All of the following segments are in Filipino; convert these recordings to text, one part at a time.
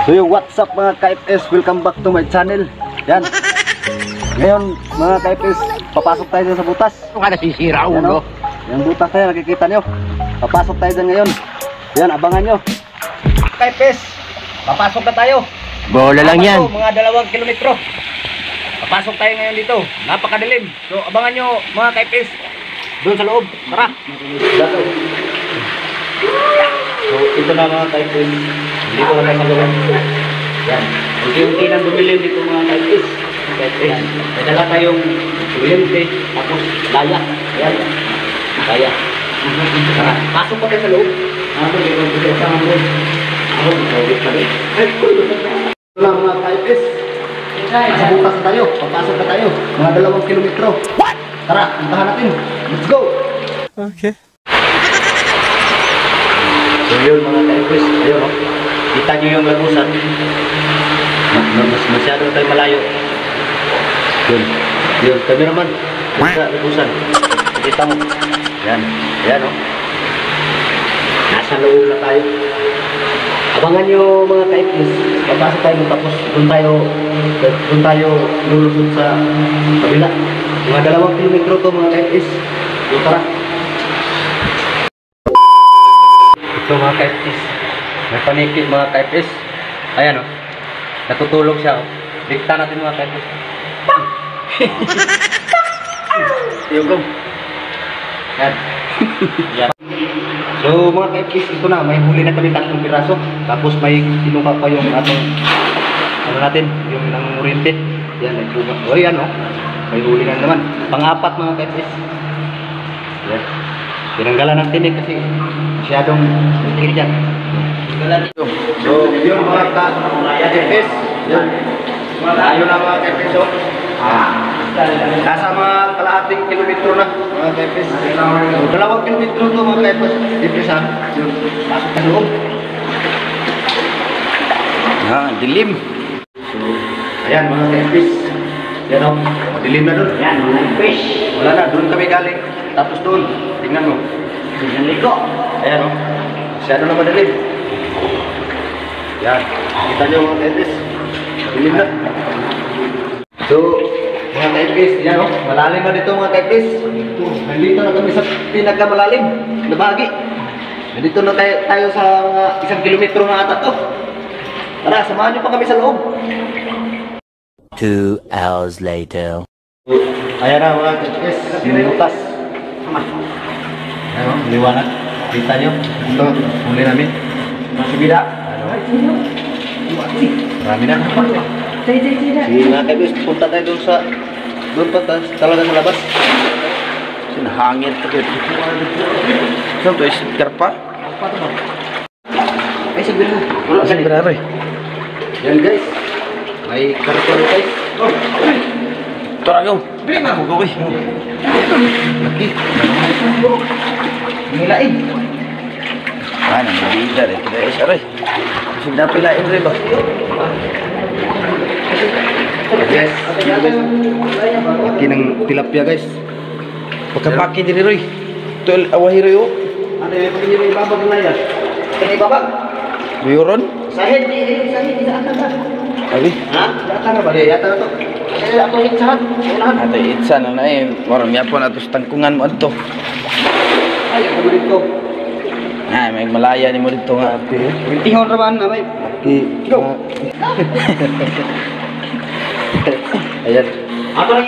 So yung what's up mga KFS, welcome back to my channel. Yan. Ngayon mga KFS, papasok tayo sa butas. Ito ka nasisira ulo. Yung butas na yan, nakikita nyo. Papasok tayo dyan ngayon. Yan, abangan nyo. KFS, papasok na tayo. Bola lang yan. Mga 2 kilometro. Papasok tayo ngayon dito. Napakadilim. So abangan nyo mga KFS. Doon sa loob. Tara. So ito na mga KFS. Dito na tayo sa loob. Yan. Unti-unti nang dumilim dito mga KFS. Yan. May dala tayong kuryente. Tapos laya. Yan. Laya. Tara. Pasok pa tayo sa loob. Ito lang mga KFS. Nasa butas na tayo. Papasok na tayo. Mga 2 kilometro. What? Tara, puntahan natin. Let's go! Okay. So yun mga KFS. Ayun o. Kita nyo yung lagusan. Masyado tayo malayo. Yun. Yun. Cameraman. Sa lagusan. Kita mo. Yan. Yan o. Nasa loob na tayo. Abangan nyo mga KFS. Papasok tayo tapos doon tayo lulusot sa kabila. Mga 2 kilometro to mga KFS. So tara. Ito mga KFS. May panikit mga KFS. Ayan o. Natutulog siya o. Dikta natin mga KFS. Yugong. Yan. Yan. So mga KFS, ito na, may huli na kami 3 piraso. Tapos may kinuha pa yung atong ano natin, yung nangurinti. Yan, may bunga. O yan o, may huli na naman. Pang-4 mga KFS. Yan. Tinanggalan ng tinik kasi masyadong sikil dyan. So yun mga KFS. Yan. Ayun na mga KFS o. Nasa mga kalahating kilometro na mga KFS. So 2 kilometro to mga KFS ha. Pasok na loob. Dilim. So ayan mga KFS. Yan o, dilim na doon. Yan, mga fish. Wala na, doon kami galing. Tapos doon, tingnan mo. Tingnan liko. Ayan o, masyado na madilim. Yan, kita nyo mga KFS. Dilim na. So mga KFS, yan o, malalim na dito mga KFS. Nandito na kami sa pinakamalalim na bahagi. Nandito na tayo sa mga 1 kilometro na ata to. Tara, samahan nyo pa kami sa loob. 2 hours later. Ayan na mga KFS, yung butas. Ayan o, liwanag. Kita nyo, ito, huli namin. Masibida. Marami na. Sige mga KFS, punta tayo doon pa talaga sa labas. Sinahangin ito. Ito ito, isigar pa. Ay, siguro na. Wala ka sigurado eh. Yan guys, may karton guys. Ito lang yung. Bilang ako gawin. Laki. Nilain. Ano, nabida rin. Kaya isa rin. Kasi napilain rin ba? Yes. Laki ng tilapia guys. Pagkapaki din rin. Ito awahiro yun. Ano yung pagkakita yung babag na yan? Kaya babag? Buyuron? Sahid, sahid, isa na. Abi? Ha? Yata na ba? Yata na to. Kaya ako hitsahan. Unahan. Ate, itsa na na eh. Marang yapon na ito sa tangkungan mo ito. Ay, ako dito. Ay, may malaya ni mo dito nga. Tihon naman na may. Go! Ayan. Ato lang.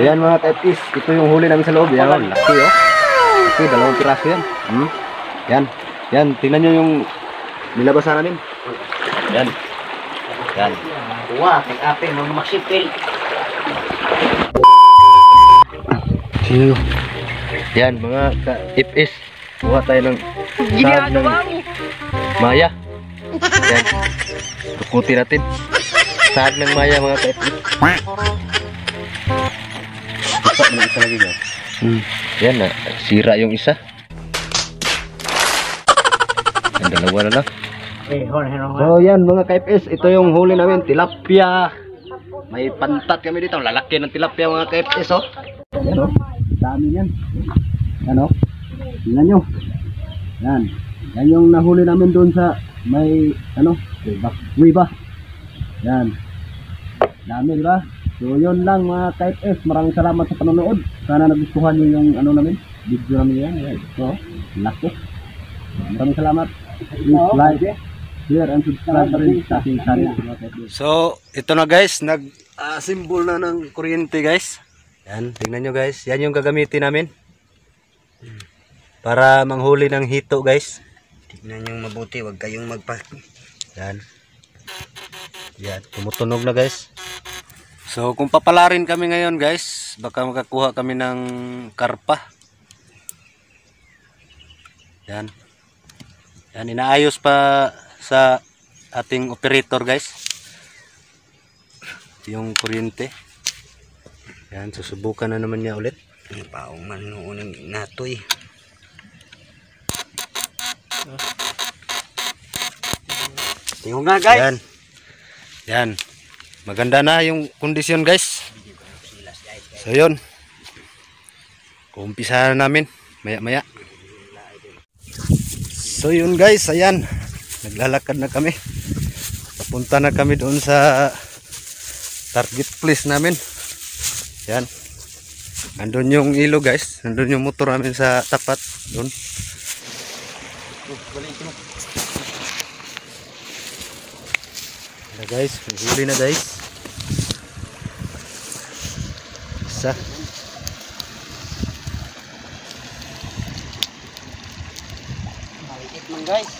Yan mga KFS. Ito yung huli namin sa loob. Yan, laki oh. Laki, 2 piraso yan. Yan. Yan, tingnan nyo yung nilabasan namin. Yan. Yan. Wah, tig-apin mga maksipil. Yan mga KFS. Kuha tayo ng sahag ng maya. Yan. Dukutin natin. Sahag ng maya mga KFS. Isa mo isa lagi niya. Yan na, sira yung isa. Ang dalawa na lang. So yan mga KFS, ito yung huli namin, tilapia. May pantat kami dito, lalaki ng tilapia mga KFS oh. Yan oh, dami yan. Yan oh, tingnan nyo. Yan, Yan yung nahuli namin doon sa may ano, Wiba. Yan. Dami, di ba? So yun lang mga Type S. Maraming salamat sa panonood. Sana nagustuhan niyo yung ano namin, video namin yan. Yan. So, laki. Maraming salamat. Please like, share, and subscribe na rin sa aking channel. So, ito na guys, nag-symbol na ng kuryente guys. Yan, tingnan nyo guys. Yan yung gagamitin namin para manghuli ng hito guys. Tignan nyo mabuti, huwag kayong Yan. Yan, tumutunog na guys. So kung papalarin kami ngayon guys, baka makakuha kami ng karpa. Yan. Yan, inaayos pa sa ating operator guys yung kuryente. Yan, susubukan na naman niya ulit. Ang paong man noon ng natoy. Tingnan nga guys. Yan. Yan. Maganda na yung kondisyon guys. So yun. Kuumpisahan na namin maya maya. So yun guys, ayan. Naglalakad na kami. Papunta na kami doon sa target place namin. Yan. Nandun yung ilo guys. Nandun yung motor namin sa tapat. Doon. Na guys, huli na guys. Isa. Maliit man guys.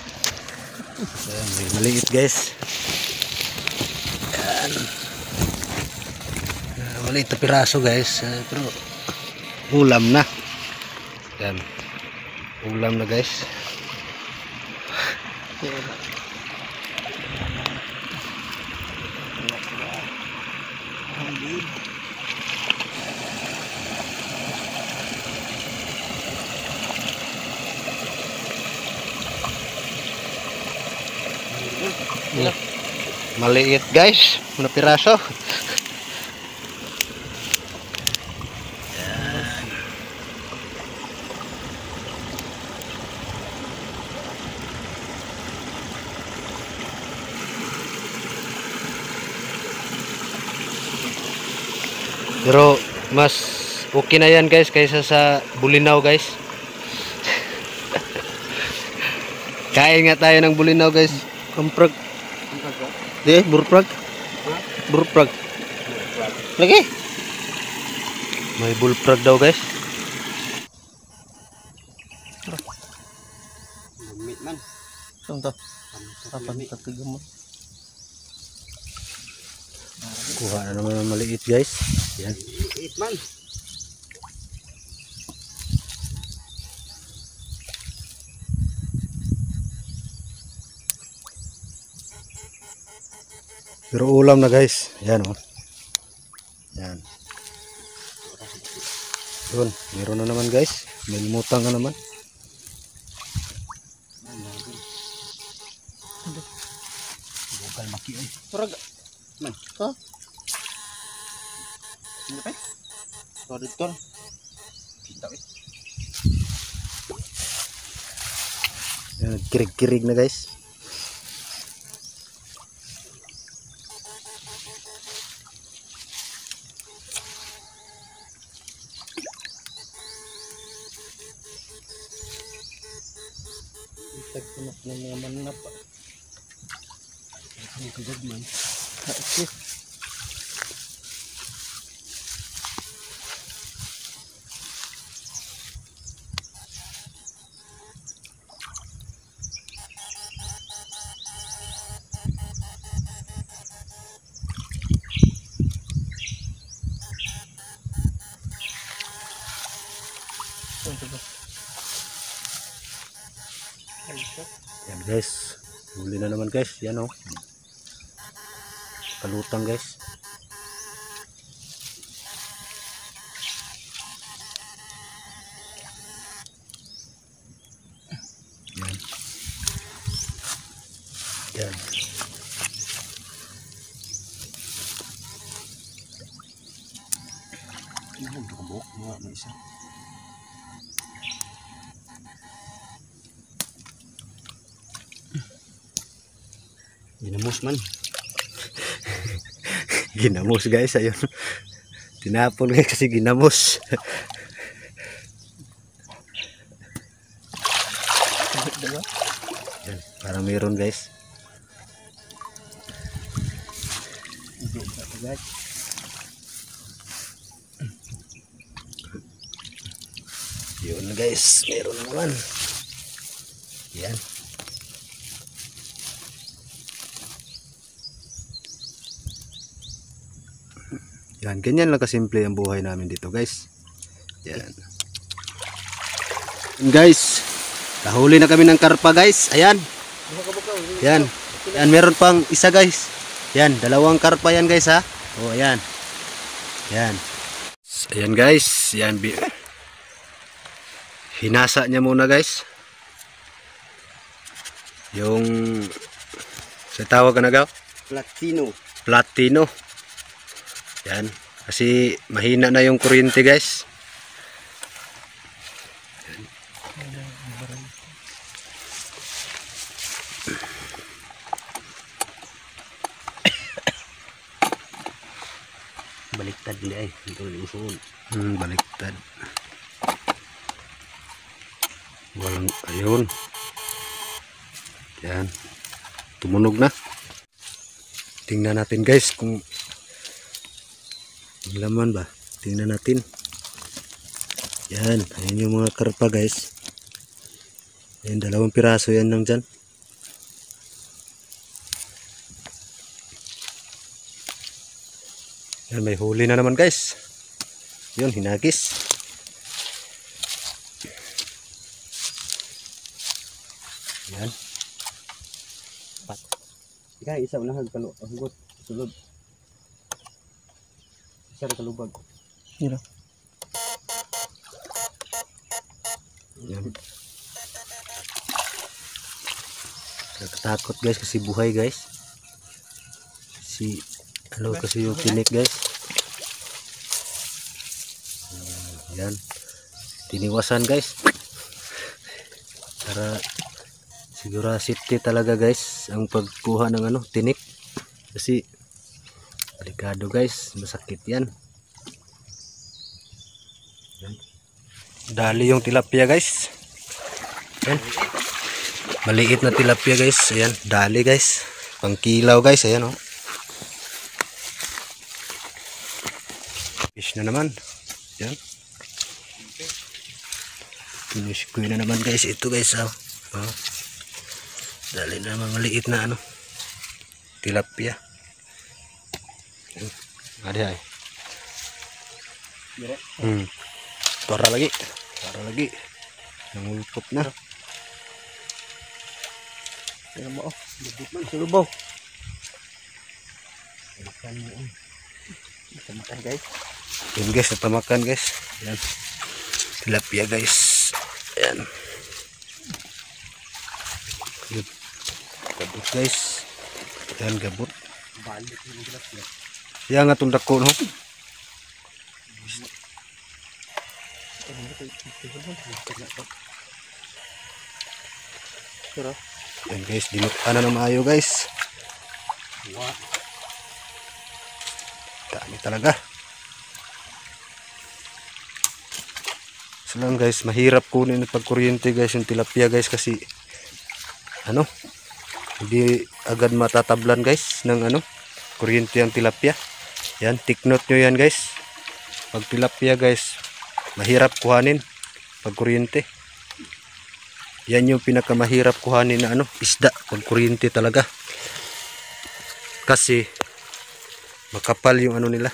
Ayan, may maliit guys. Ayan. Maliit na piraso guys. Pero ulam na. Ayan. Ulam na guys. Maliit guys, mga piraso. Pero mas okay na yan guys kaysa sa bulinaw guys. Kain nga tayo ng bulinaw guys. Kamprag. Di, burprag. Burprag. Lagi. May bullfrog daw guys. Lumit man. Saan to? Kapan tatigam mo? Kuha na naman ng maliit guys. Yan. Maliit man. Pero ulam na guys. Yan o. Yan. Yun. Meron na naman guys. May limutang na naman. Bukal maki ay. Turag. Man. Ha? Ano pa? Sorry tol. Kita eh. Yan. Kirig-kirig na guys. Tagpunak ng mga manap. Ang kagad man. Okay. Yan guys, huli na naman guys. Yan o, kalutang guys. Yan. Yan. Ano ba buhok mo na isa? Ginamos man. Ginamos guys, ayun. Tinapon guys kasi ginamos. Yan, parang meron guys. Yun guys, meron naman. Yan. Yan, ganyan lang kasimple ang buhay namin dito guys. Yan. Guys, nahuli na kami ng karpa guys. Ayan. Yan. Yan, meron pang isa guys. Yan, dalawang karpa yan guys ha. Oh, ayan. Yan. Ayan guys. Yan. Hinasa niya muna guys. Yung sa tawag ka na gaw? Platino. Platino. Yan. Kasi mahina na yung kuryente guys. Baliktad nila ito usul. Baliktad. Walang, ayun. Yan. Tumunog na. Tingnan natin guys kung laman ba. Tingnan natin. Yan. Ayan yung mga karpa guys. Ayan, 2 piraso yan lang dyan. Yan, may huli na naman guys. Yun, hinagis. Yan. Ika isa unahag hugot sulod. Isa ra kalubag. Yan. Nakatakot guys kasi buhay guys. Kasi yung tinik guys. Yan. Tiniwasan guys. Para siguro safety talaga guys ang pagkuha ng tinik. Kasi delikado guys, masakit yan. Dali yung tilapia guys. Ayan. Maliit na tilapia guys. Ayan, dali guys. Pangkilaw guys, ayan oh. Fish na naman. Ayan. Finish ko na naman guys. Ito guys oh. Oh. Dali na naman maliit na tilapia. Ada ay. Para lagi. Nangulpot na. Tingnan mo lubog man sulubaw. Tamakan guys. Yan guys, natamakan guys. Yan. Tilapia guys. Yan. Gabot guys. Yan gabot. Balik yung tilapia. Yan nga itong dako no. Yan guys, dinutaan na ng maayo guys. Dami talaga. So lang guys, mahirap kunin pag kuryente guys yung tilapia guys kasi hindi agad matatablan guys ng kuryente ang tilapia. Yan, take note nyo yan guys. Pag tilapia guys, mahirap kuhanin pag kuryente. Yan yung pinakamahirap kuhanin na isda pag kuryente talaga. Kasi makapal yung nila.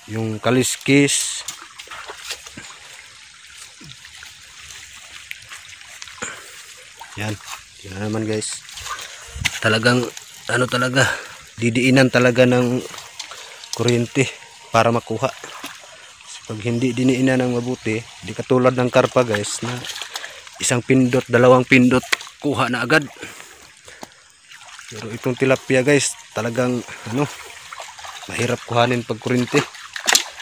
Yung kaliskis. Yan. Yan naman guys. Talagang talaga didiinan talaga ng kuryente para makuha. Pag hindi diniinan ng mabuti, di katulad ng karpa guys na isang pindot, 2 pindot kuha na agad. Pero itong tilapia guys, talagang mahirap kuhanin pag kuryente.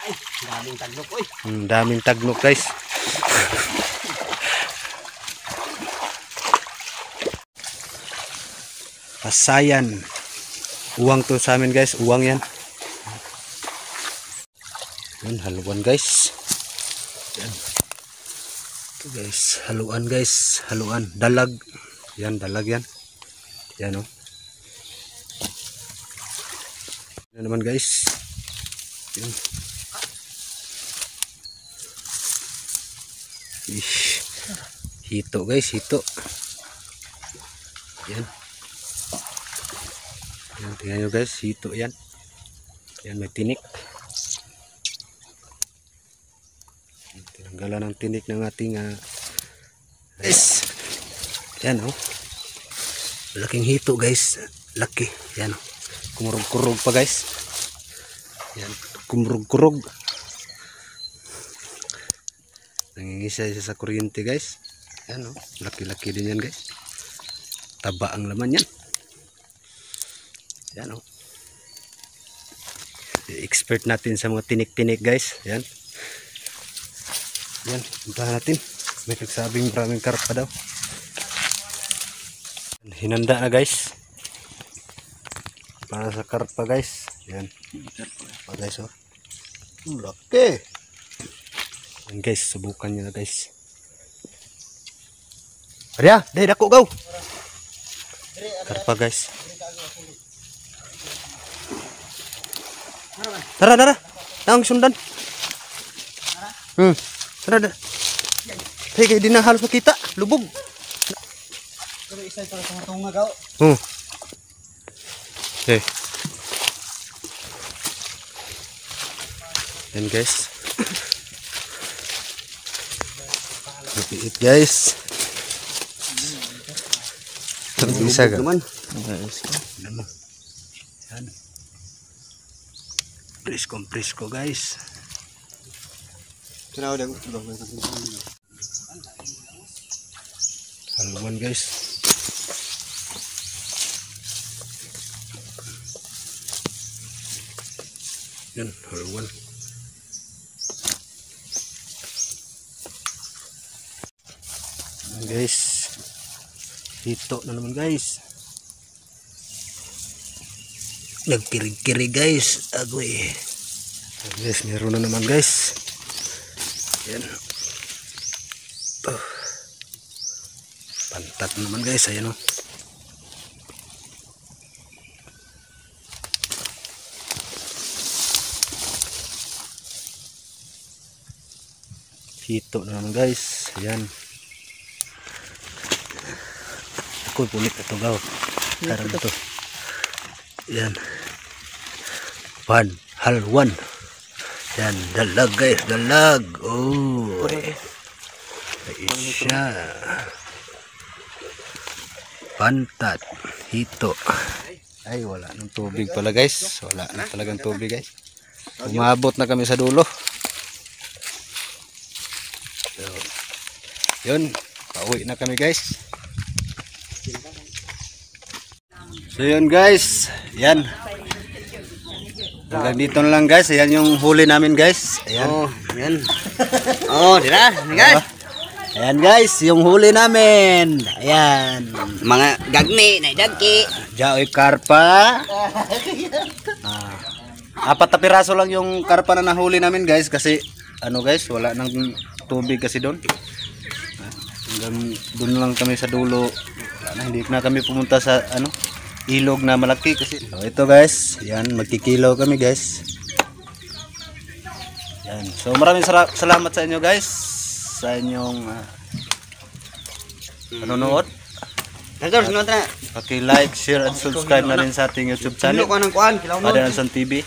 Ay, daming tagnok oy. Daming tagnok guys. Pasayan. Uwang to sa amin guys, uwang yan. Yan, haluan guys. Yan. Ito guys, haluan guys, haluan. Dalag. Yan, dalag yan. Yan oh. Yan naman guys. Yan. Ish. Hito guys, hito. Yan. Yan, tingnan nyo guys, hito yan. Yan, may tinik. Tinanggalan ng tinik ng ating guys. Yan oh. Laking hito guys. Laki. Yan oh. Kumurog-kurog pa guys. Yan, kumurog-kurog. Nangingisa siya sa kuryente guys. Yan oh. Laki-laki din yan guys. Taba ang laman yan. Yan oh. Expert natin sa mga tinik-tinik guys. Yan. Yan, puntahan natin. May nagsabing maraming karpa daw. Hinanda na guys. Para sa karpa guys. Yan. Karpa guys oh. Laki. Yan guys, subukan nyo na guys. Arya, dahil ako go. Karpa guys. Tara, tara. Nang sundan. Tara, tara. Hey, kayo din na halos makita. Lubog. Pero isa para sa tunga gaw. Okay. Yan guys. Lupiit guys. Bisa ka? Yan. Presko guys. Haluan guys. Yan, haluan. Yan guys. Hito na naman guys. Nagkirig-kirig guys. Agoy. Guys, meron na naman guys. Yan. Oh. Pantat naman guys. Ayan o. Hito na naman guys. Ayan. Ako pulit na ito gaw. Karang ito. Yan. Halwan. Yan, dalag guys, dalag. Oh. Siya. Pantat. Hito. Ay, wala nang tubig pala guys. Wala na talagang tubig guys. Umabot na kami sa dulo. So, yun. Pauwi na kami guys. So yun guys. Yan. Hanggang dito na lang guys. Ayan yung huli namin guys. Ayan. Oh, yan. Oh, dira, guys. Ayan guys, yung huli namin. Ayan. Mga gagni, na dagki. Jaoy karpa. Apat na piraso lang yung karpa na nahuli namin guys. Kasi ano guys, wala nang tubig kasi doon. Hanggang doon lang kami sa dulo. Wala na, hindi na kami pumunta sa ano ilog na malaki kasi so, ito guys, yan, magkikilaw kami guys. Yan. So maraming salamat sa inyo guys sa inyong panonood. Paki-like, share at subscribe na rin sa ating YouTube channel. Ano ko nang kuan, kilaw mo. Padanasan TV.